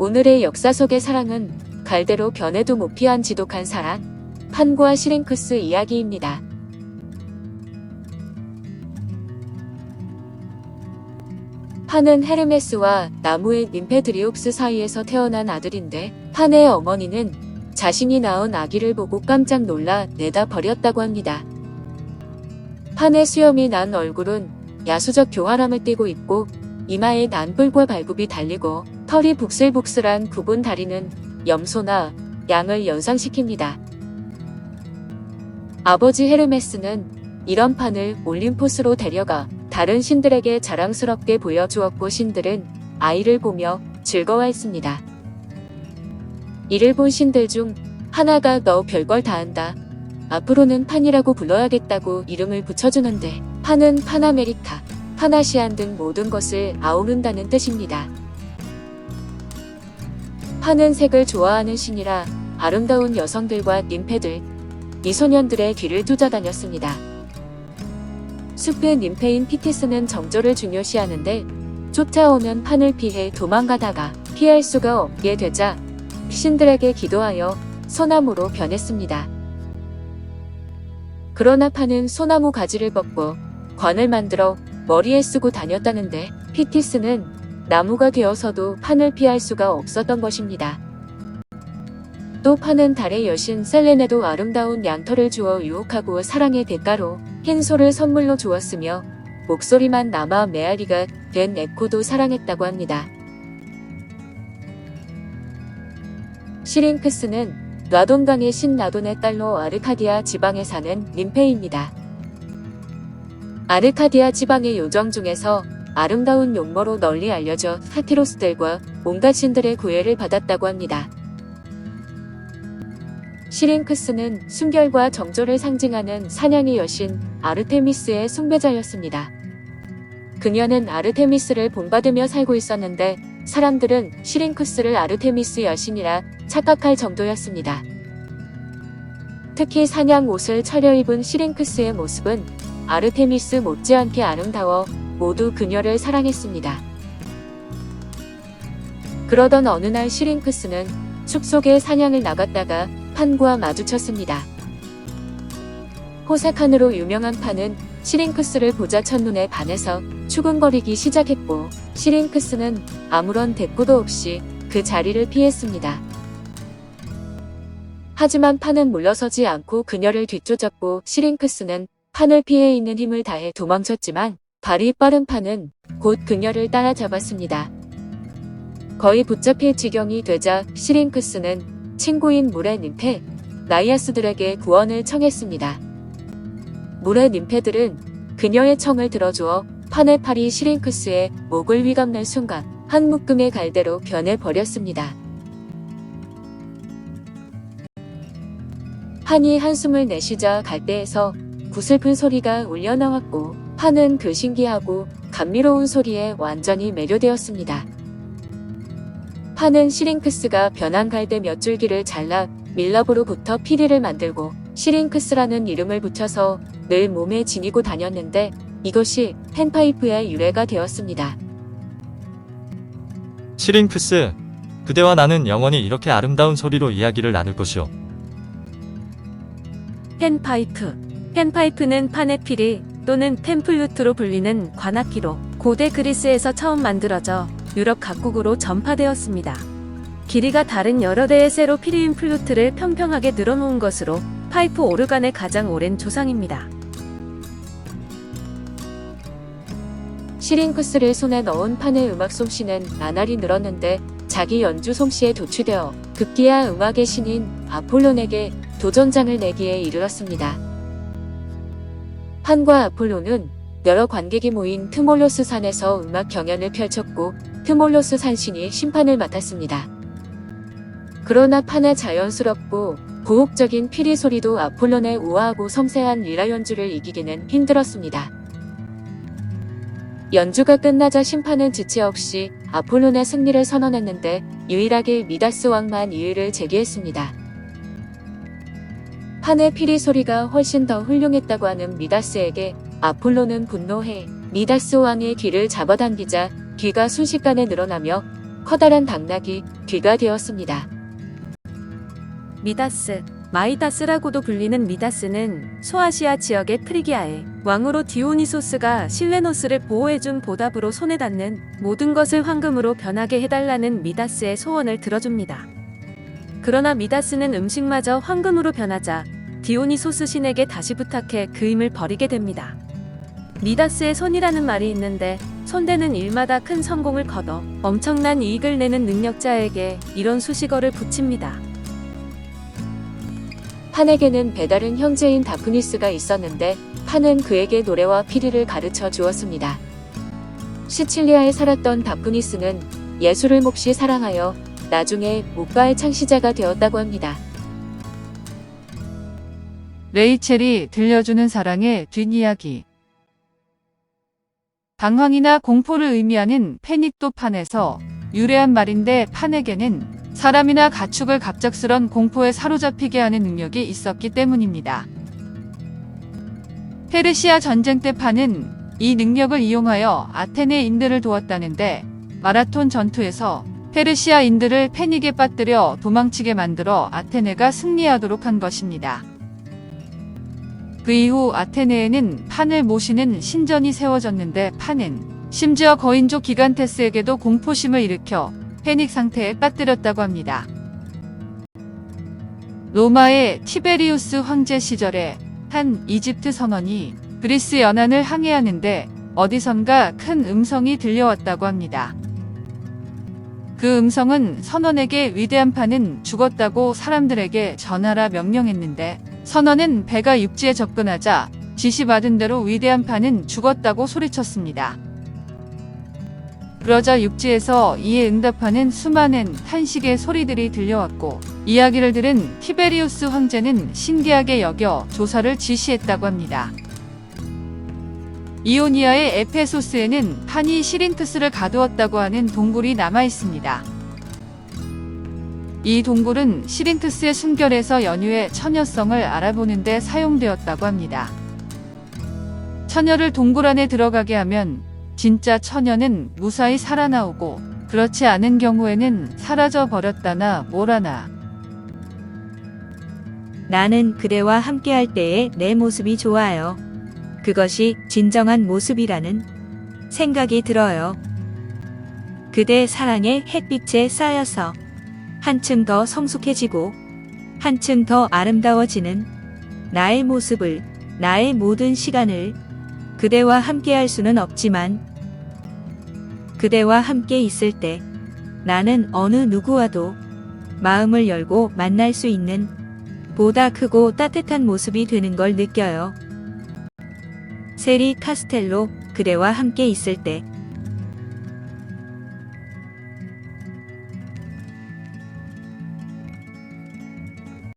오늘의 역사 속의 사랑은 갈대로 변해도 못 피한 지독한 사랑, 판과 시링크스 이야기입니다. 판은 헤르메스와 나무의 ним페드리옵스 사이에서 태어난 아들인데 판의 어머니는 자신이 낳은 아기를 보고 깜짝 놀라 내다 버렸다고 합니다. 판의 수염이 난 얼굴은 야수적 교활함을 띠고 있고 이마에 난 뿔과 발굽이 달리고 털이 북슬북슬한 굽은 다리는 염소나 양을 연상시킵니다. 아버지 헤르메스는 이런 판을 올림포스로 데려가 다른 신들에게 자랑스럽게 보여주었고 신들은 아이를 보며 즐거워했습니다. 이를 본 신들 중 하나가 너 별걸 다 한다. 앞으로는 판이라고 불러야겠다고 이름을 붙여주는데 판은 파나메리카, 파나시안 등 모든 것을 아우른다는 뜻입니다. 판은 색을 좋아하는 신이라 아름다운 여성들과 ним페들, 미소년들의 뒤를 쫓아다녔습니다. 숲의 ним페인 피티스는 정조를 중요시하는데 쫓아오면 판을 피해 도망가다가 피할 수가 없게 되자 신들에게 기도하여 소나무로 변했습니다. 그러나 판은 소나무 가지를 벗고 관을 만들어 머리에 쓰고 다녔다는데 피티스는 나무가 되어서도 판을 피할 수가 없었던 것입니다. 또 판은 달의 여신 셀레네도 아름다운 양털을 주어 유혹하고 사랑의 대가로 흰 소를 선물로 주었으며 목소리만 남아 메아리가 된 에코도 사랑했다고 합니다. 시링크스는 놔돈강의 신 나돈의 딸로 아르카디아 지방에 사는 ним페입니다. 아르카디아 지방의 요정 중에서 아름다운 용모로 널리 알려져 사티로스들과 온갖 신들의 구애를 받았다고 합니다. 시링크스는 순결과 정조를 상징하는 사냥의 여신 아르테미스의 숭배자였습니다. 그녀는 아르테미스를 본받으며 살고 있었는데 사람들은 시링크스를 아르테미스 여신이라 착각할 정도였습니다. 특히 사냥 옷을 차려입은 시링크스의 모습은 아르테미스 못지않게 아름다워 모두 그녀를 사랑했습니다. 그러던 어느 날 시링크스는 숲속에 사냥을 나갔다가 판과 마주쳤습니다. 호색한으로 유명한 판은 시링크스를 보자 첫눈에 반해서 추근거리기 시작했고 시링크스는 아무런 대꾸도 없이 그 자리를 피했습니다. 하지만 판은 물러서지 않고 그녀를 뒤쫓았고 시링크스는 판을 피해 있는 힘을 다해 도망쳤지만 발이 빠른 판은 곧 그녀를 따라잡았습니다. 거의 붙잡힐 지경이 되자 시링크스는 친구인 물의 ним페, 나이아스들에게 구원을 청했습니다. 물의 ним페들은 그녀의 청을 들어주어 판의 팔이 시링크스의 목을 휘감는 순간 한 묶음의 갈대로 변해버렸습니다. 판이 한숨을 내쉬자 갈대에서 구슬픈 소리가 울려나왔고 판은 그 신기하고 감미로운 소리에 완전히 매료되었습니다. 판은 시링크스가 변한 갈대 몇 줄기를 잘라 밀랍으로부터 피리를 만들고 시링크스라는 이름을 붙여서 늘 몸에 지니고 다녔는데 이것이 팬파이프의 유래가 되었습니다. 시링크스, 그대와 나는 영원히 이렇게 아름다운 소리로 이야기를 나눌 것이오. 팬파이프는 판의 피리 또는 팬플루트로 불리는 관악기로 고대 그리스에서 처음 만들어져 유럽 각국으로 전파되었습니다. 길이가 다른 여러 대의 쇠로 피리인 플루트를 평평하게 늘어놓은 것으로 파이프 오르간의 가장 오랜 조상입니다. 시링크스를 손에 넣은 판의 음악 솜씨는 나날이 늘었는데 자기 연주 솜씨에 도취되어 급기야 음악의 신인 아폴론에게 도전장을 내기에 이르렀습니다. 판과 아폴론은 여러 관객이 모인 트몰로스 산에서 음악 경연을 펼쳤고 트몰로스 산신이 심판을 맡았습니다. 그러나 판의 자연스럽고 고혹적인 피리 소리도 아폴론의 우아하고 섬세한 리라 연주를 이기기는 힘들었습니다. 연주가 끝나자 심판은 지체 없이 아폴론의 승리를 선언했는데 유일하게 미다스 왕만 이의를 제기했습니다. 판의 피리 소리가 훨씬 더 훌륭했다고 하는 미다스에게 아폴론은 분노해 미다스 왕의 귀를 잡아당기자 귀가 순식간에 늘어나며 커다란 당나귀 귀가 되었습니다. 미다스, 마이다스라고도 불리는 미다스는 소아시아 지역의 프리기아의 왕으로 디오니소스가 실레노스를 보호해준 보답으로 손에 닿는 모든 것을 황금으로 변하게 해달라는 미다스의 소원을 들어줍니다. 그러나 미다스는 음식마저 황금으로 변하자 디오니소스 신에게 다시 부탁해 그 힘을 버리게 됩니다. 미다스의 손이라는 말이 있는데 손대는 일마다 큰 성공을 거둬 엄청난 이익을 내는 능력자에게 이런 수식어를 붙입니다. 판에게는 배다른 형제인 다프니스가 있었는데 판은 그에게 노래와 피리를 가르쳐 주었습니다. 시칠리아에 살았던 다프니스는 예술을 몹시 사랑하여 나중에 오빠의 창시자가 되었다고 합니다. 레이첼이 들려주는 사랑의 뒷이야기. 당황이나 공포를 의미하는 패닉도 판에서 유래한 말인데 판에게는 사람이나 가축을 갑작스런 공포에 사로잡히게 하는 능력이 있었기 때문입니다. 페르시아 전쟁 때 판은 이 능력을 이용하여 아테네인들을 도왔다는데 마라톤 전투에서 페르시아인들을 패닉에 빠뜨려 도망치게 만들어 아테네가 승리하도록 한 것입니다. 그 이후 아테네에는 판을 모시는 신전이 세워졌는데 판은 심지어 거인족 기간테스에게도 공포심을 일으켜 패닉 상태에 빠뜨렸다고 합니다. 로마의 티베리우스 황제 시절에 한 이집트 선원이 그리스 연안을 항해하는데 어디선가 큰 음성이 들려왔다고 합니다. 그 음성은 선원에게 위대한 판은 죽었다고 사람들에게 전하라 명령했는데 선원은 배가 육지에 접근하자 지시받은 대로 위대한 판은 죽었다고 소리쳤습니다. 그러자 육지에서 이에 응답하는 수많은 탄식의 소리들이 들려왔고 이야기를 들은 티베리우스 황제는 신기하게 여겨 조사를 지시했다고 합니다. 이오니아의 에페소스에는 판이 시링크스를 가두었다고 하는 동굴이 남아 있습니다. 이 동굴은 시링크스의 순결에서 연유의 처녀성을 알아보는 데 사용되었다고 합니다. 처녀를 동굴 안에 들어가게 하면 진짜 처녀는 무사히 살아나오고 그렇지 않은 경우에는 사라져 버렸다나 뭐라나. 나는 그대와 함께할 때의 내 모습이 좋아요. 그것이 진정한 모습이라는 생각이 들어요. 그대 사랑의 햇빛에 쌓여서 한층 더 성숙해지고 한층 더 아름다워지는 나의 모습을, 나의 모든 시간을 그대와 함께할 수는 없지만 그대와 함께 있을 때 나는 어느 누구와도 마음을 열고 만날 수 있는 보다 크고 따뜻한 모습이 되는 걸 느껴요. 세리 카스텔로, 그대와 함께 있을 때